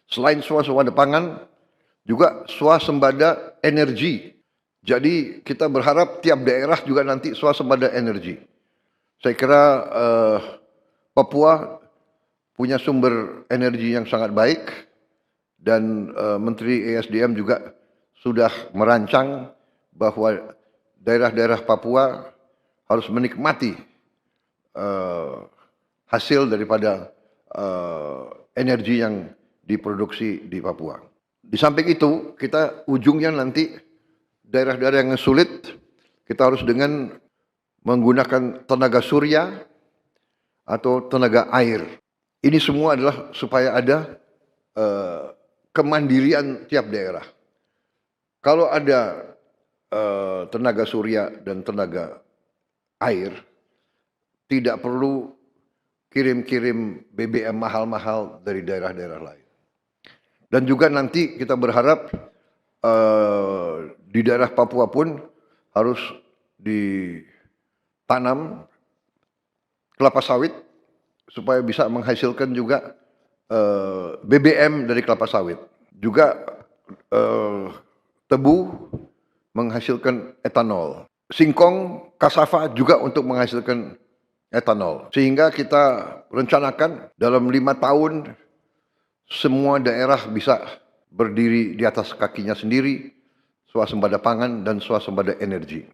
Selain swasembada pangan, juga swasembada energi. Jadi kita berharap tiap daerah juga nanti swasembada energi. Saya kira Papua punya sumber energi yang sangat baik dan Menteri ESDM juga sudah merancang bahwa daerah-daerah Papua harus menikmati hasil daripada energi yang diproduksi di Papua. Di samping itu, kita ujungnya nanti daerah-daerah yang sulit, kita harus dengan menggunakan tenaga surya atau tenaga air. Ini semua adalah supaya ada kemandirian tiap daerah. Kalau ada tenaga surya dan tenaga air, tidak perlu kirim-kirim BBM mahal-mahal dari daerah-daerah lain. Dan juga nanti kita berharap di daerah Papua pun harus ditanam kelapa sawit supaya bisa menghasilkan juga BBM dari kelapa sawit. Juga tebu menghasilkan etanol. Singkong, kasava juga untuk menghasilkan etanol. Sehingga kita rencanakan dalam 5 tahun semua daerah bisa berdiri di atas kakinya sendiri, swasembada pangan dan swasembada energi.